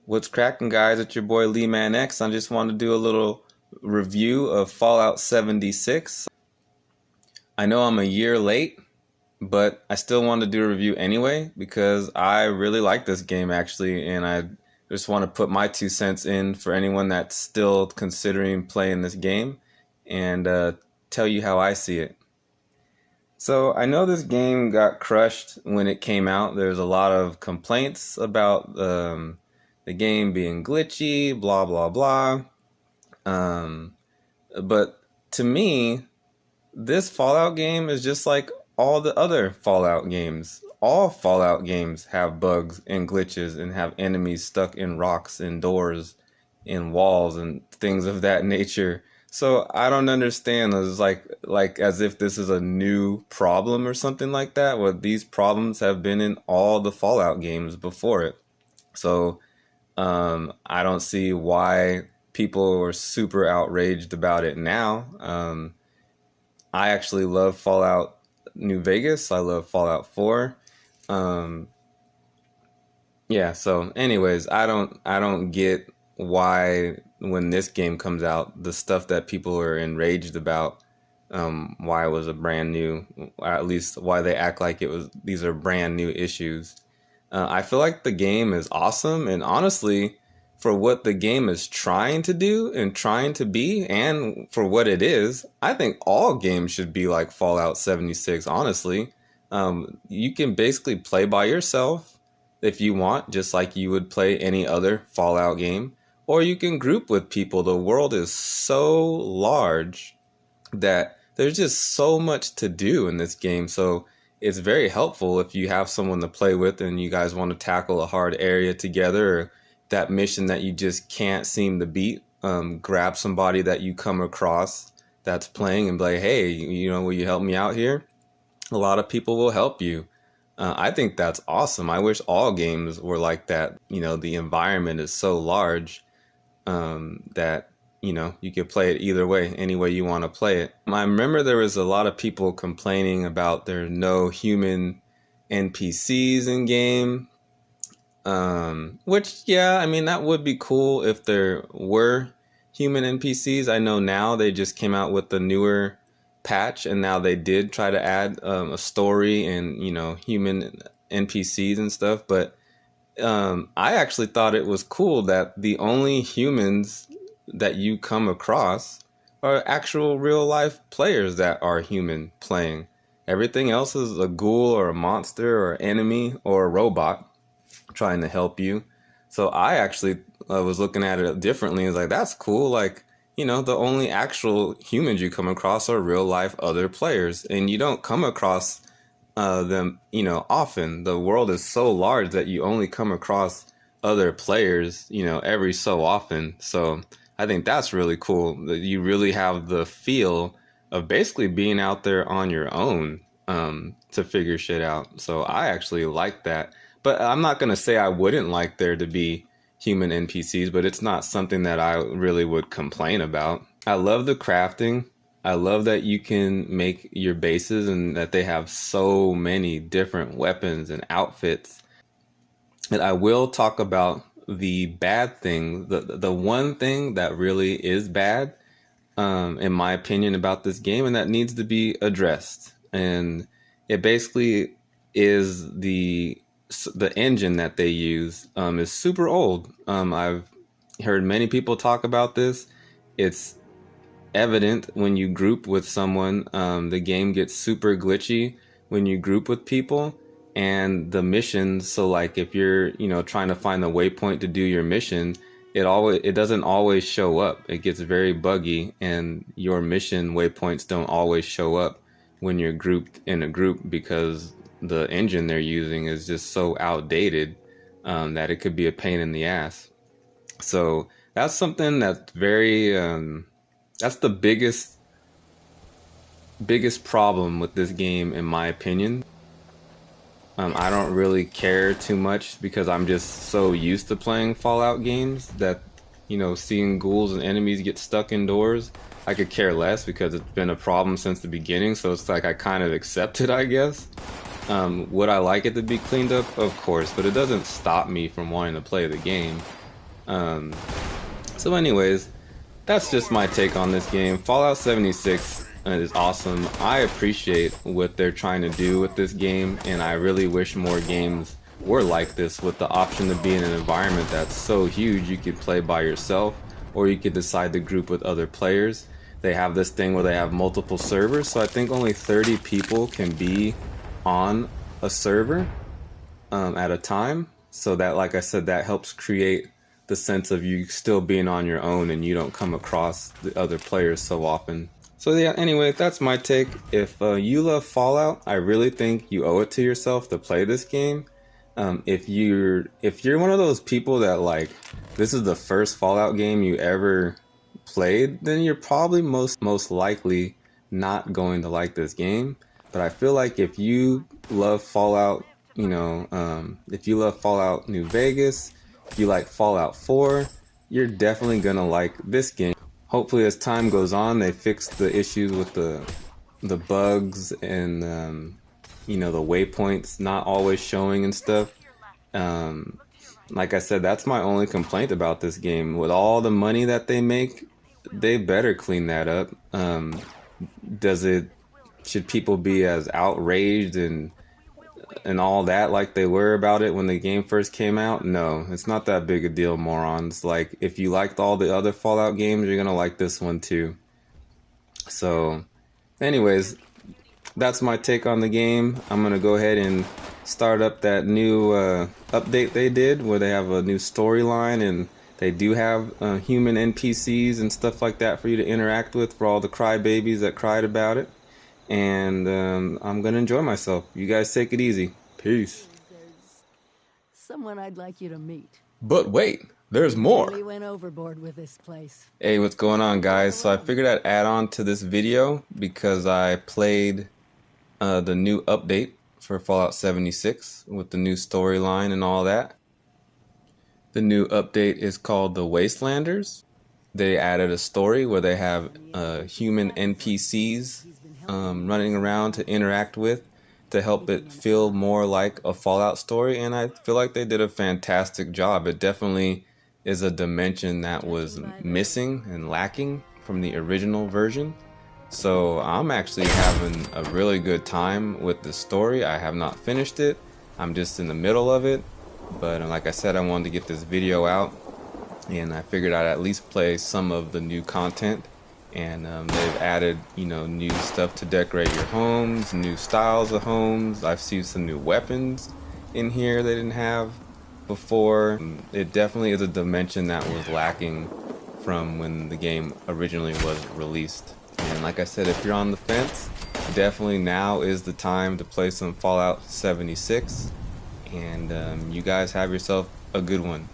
What's cracking, guys? It's your boy Leeman-x. I just wanted to do a little review of Fallout 76. I know I'm a year late, but I still wanted to do a review anyway because I really like this game actually, and I just want to put my 2 cents in for anyone that's still considering playing this game and tell you how I see it. So I know this game got crushed when it came out. There's a lot of complaints about the game being glitchy, blah, blah, blah. But to me, this Fallout game is just like all the other Fallout games. All Fallout games have bugs and glitches and have enemies stuck in rocks and doors and walls and things of that nature. So I don't understand. It's like as if this is a new problem or something like that. Well, these problems have been in all the Fallout games before it. So I don't see why people are super outraged about it now. I actually love Fallout New Vegas. I love Fallout 4. Yeah, so anyways, I don't get why when this game comes out, the stuff that people are enraged about, why it was a brand new, or at least why they act like these are brand new issues. I feel like the game is awesome, and honestly, for what the game is trying to do and trying to be, and for what it is, I think all games should be like Fallout 76, honestly. You can basically play by yourself if you want, just like you would play any other Fallout game, or you can group with people. The world is so large that there's just so much to do in this game, so it's very helpful if you have someone to play with and you guys want to tackle a hard area together, or that mission that you just can't seem to beat. Grab somebody that you come across that's playing and be like, hey, will you help me out here? A lot of people will help you. I think that's awesome. I wish all games were like that. The environment is so large that you could play it either way, any way you want to play it. I remember there was a lot of people complaining about there are no human NPCs in game. Which, yeah, I mean, that would be cool if there were human NPCs. I know now they just came out with the newer patch, and now they did try to add a story and, human NPCs and stuff. But I actually thought it was cool that the only humans that you come across are actual real life players that are human playing. Everything else is a ghoul or a monster or enemy or a robot trying to help you. So I actually was looking at it differently. It's like, that's cool. Like, the only actual humans you come across are real life other players, and you don't come across them, often. The world is so large that you only come across other players, every so often. So I think that's really cool that you really have the feel of basically being out there on your own to figure shit out. So I actually like that. But I'm not going to say I wouldn't like there to be human NPCs, but it's not something that I really would complain about. I love the crafting. I love that you can make your bases and that they have so many different weapons and outfits. And I will talk about the bad thing, the one thing that really is bad, in my opinion, about this game, and that needs to be addressed. And it basically is the engine that they use is super old. I've heard many people talk about this. It's evident when you group with someone. The game gets super glitchy when you group with people, and the missions. So like if you're trying to find the waypoint to do your mission, it doesn't always show up. It gets very buggy, and your mission waypoints don't always show up when you're grouped in a group because the engine they're using is just so outdated that it could be a pain in the ass. So that's something that's very that's the biggest problem with this game, in my opinion. I don't really care too much because I'm just so used to playing Fallout games that seeing ghouls and enemies get stuck indoors, I could care less because it's been a problem since the beginning. So it's like I kind of accept it, I guess. Would I like it to be cleaned up? Of course, but it doesn't stop me from wanting to play the game. So anyways, that's just my take on this game. Fallout 76 is awesome. I appreciate what they're trying to do with this game, and I really wish more games were like this, with the option to be in an environment that's so huge you could play by yourself, or you could decide to group with other players. They have this thing where they have multiple servers, so I think only 30 people can be on a server at a time. So that, like I said, that helps create the sense of you still being on your own and you don't come across the other players so often. So yeah, anyway, that's my take. If you love Fallout, I really think you owe it to yourself to play this game. If you're one of those people that, like, this is the first Fallout game you ever played, then you're probably most likely not going to like this game. But I feel like if you love Fallout, if you love Fallout New Vegas, if you like Fallout 4, you're definitely gonna like this game. Hopefully, as time goes on, they fix the issues with the bugs and the waypoints not always showing and stuff. Like I said, that's my only complaint about this game. With all the money that they make, they better clean that up. Should people be as outraged and all that like they were about it when the game first came out? No, it's not that big a deal, morons. Like, if you liked all the other Fallout games, you're gonna like this one too. So anyways, that's my take on the game. I'm gonna go ahead and start up that new update they did, where they have a new storyline, and they do have human NPCs and stuff like that for you to interact with, for all the crybabies that cried about it. And I'm gonna enjoy myself. You guys take it easy. Peace. There's someone I'd like you to meet. But wait, there's more. Really went overboard with this place. Hey, what's going on, guys? So I figured I'd add on to this video because I played the new update for Fallout 76 with the new storyline and all that. The new update is called the Wastlanders. They added a story where they have human NPCs running around to interact with, to help it feel more like a Fallout story, and I feel like they did a fantastic job. It definitely is a dimension that was missing and lacking from the original version. So I'm actually having a really good time with the story. I have not finished it. I'm just in the middle of it. But like I said, I wanted to get this video out, and I figured I'd at least play some of the new content. And they've added, new stuff to decorate your homes, new styles of homes. I've seen some new weapons in here they didn't have before. It definitely is a dimension that was lacking from when the game originally was released. And like I said, if you're on the fence, definitely now is the time to play some Fallout 76. And you guys have yourself a good one.